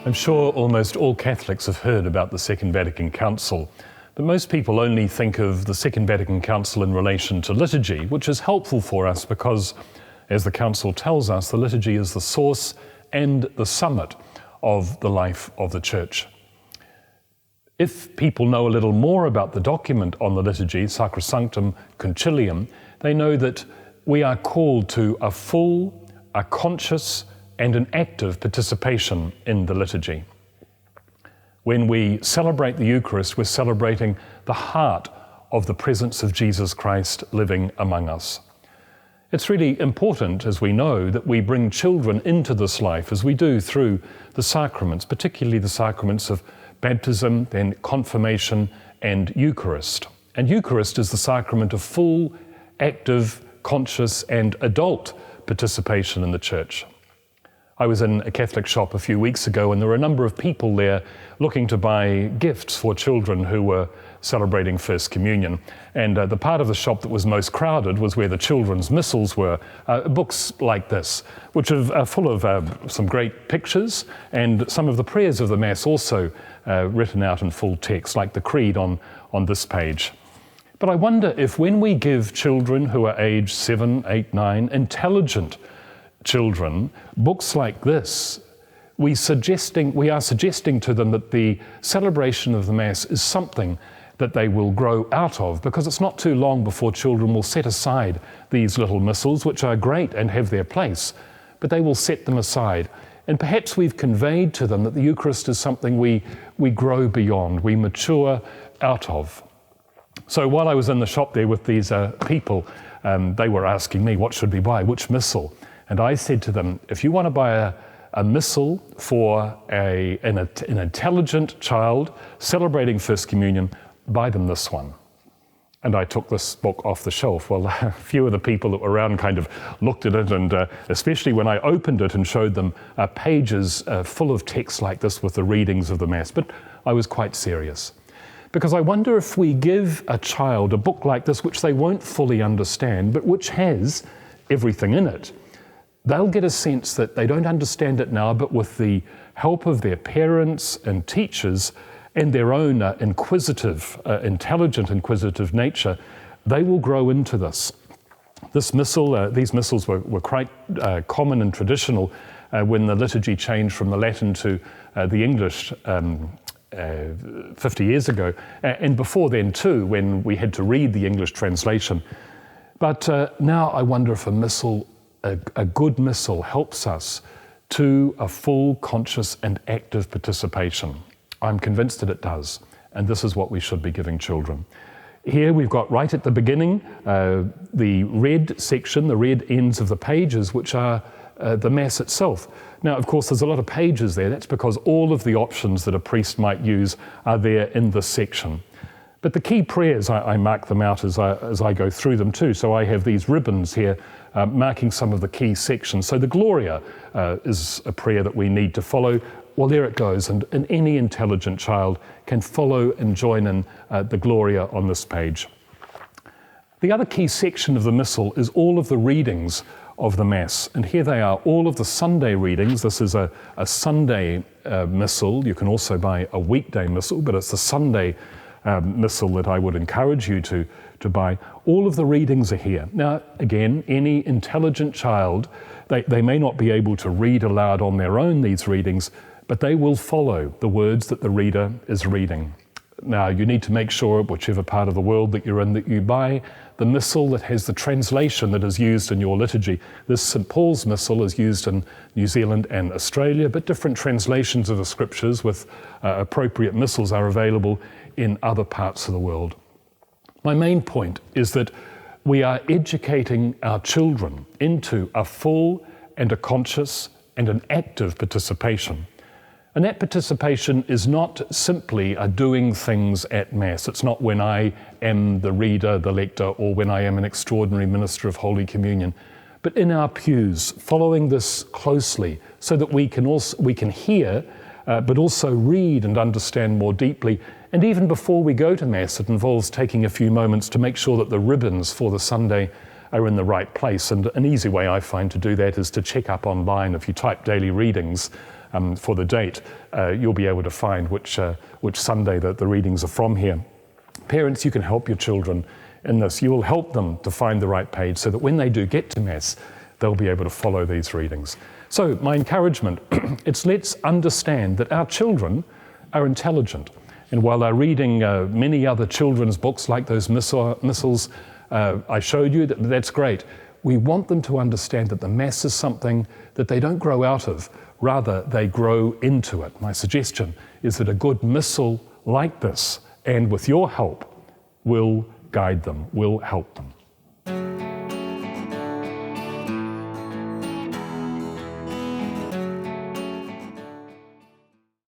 I'm sure almost all Catholics have heard about the Second Vatican Council, but most people only think of the Second Vatican Council in relation to liturgy, which is helpful for us because, as the Council tells us, the liturgy is the source and the summit of the life of the Church. If people know a little more about the document on the liturgy, Sacrosanctum Concilium, they know that we are called to a full, a conscious, and an active participation in the liturgy. When we celebrate the Eucharist, we're celebrating the heart of the presence of Jesus Christ living among us. It's really important, as we know, that we bring children into this life as we do through the sacraments, particularly the sacraments of baptism, then confirmation and Eucharist. And Eucharist is the sacrament of full, active, conscious and adult participation in the Church. I was in a Catholic shop a few weeks ago and there were a number of people there looking to buy gifts for children who were celebrating First Communion. And the part of the shop that was most crowded was where the children's missals were, books like this, which are full of some great pictures and some of the prayers of the Mass also written out in full text, like the Creed on this page. But I wonder if when we give children who are aged 7, 8, 9, intelligent children, books like this, we are suggesting to them that the celebration of the Mass is something that they will grow out of, because it's not too long before children will set aside these little missals, which are great and have their place, but they will set them aside. And perhaps we've conveyed to them that the Eucharist is something we grow beyond, we mature out of. So while I was in the shop there with these people, they were asking me, what should we buy, which missal? And I said to them, if you want to buy a missal for an intelligent child celebrating First Communion, buy them this one. And I took this book off the shelf. Well, a few of the people that were around kind of looked at it, and especially when I opened it and showed them pages full of text like this with the readings of the Mass. But I was quite serious. Because I wonder if we give a child a book like this, which they won't fully understand, but which has everything in it, they'll get a sense that they don't understand it now, but with the help of their parents and teachers and their own intelligent, inquisitive nature, they will grow into this. This missal, these missals were quite common and traditional when the liturgy changed from the Latin to the English 50 years ago, and before then too, when we had to read the English translation. But now I wonder if a good missal helps us to a full, conscious and active participation. I'm convinced that it does, and this is what we should be giving children. Here we've got right at the beginning the red section, the red ends of the pages, which are the Mass itself. Now, of course, there's a lot of pages there. That's because all of the options that a priest might use are there in this section. But the key prayers, I mark them out as I go through them too. So I have these ribbons here marking some of the key sections. So the Gloria is a prayer that we need to follow. Well, there it goes, and any intelligent child can follow and join in the Gloria on this page. The other key section of the Missal is all of the readings of the Mass, and here they are, all of the Sunday readings. This is a Sunday Missal. You can also buy a weekday Missal, but it's the Sunday Missal that I would encourage you to buy. All of the readings are here. Now, again, any intelligent child, they may not be able to read aloud on their own these readings, but they will follow the words that the reader is reading. Now, you need to make sure, whichever part of the world that you're in, that you buy the Missal that has the translation that is used in your liturgy. This St. Paul's Missal is used in New Zealand and Australia, but different translations of the Scriptures with appropriate missals are available in other parts of the world. My main point is that we are educating our children into a full and a conscious and an active participation. And that participation is not simply doing things at Mass. It's not when I am the reader, the lector, or when I am an extraordinary minister of Holy Communion, but in our pews, following this closely so that we can hear, but also read and understand more deeply. And even before we go to Mass, it involves taking a few moments to make sure that the ribbons for the Sunday are in the right place. And an easy way I find to do that is to check up online. If you type daily readings, for the date, you'll be able to find which Sunday that the readings are from here. Parents, you can help your children in this. You will help them to find the right page so that when they do get to Mass, they'll be able to follow these readings. So my encouragement, it's let's understand that our children are intelligent. And while they're reading many other children's books like those Missals I showed you, that's great. We want them to understand that the Mass is something that they don't grow out of, rather they grow into it. My suggestion is that a good Missal like this, and with your help, will guide them, will help them.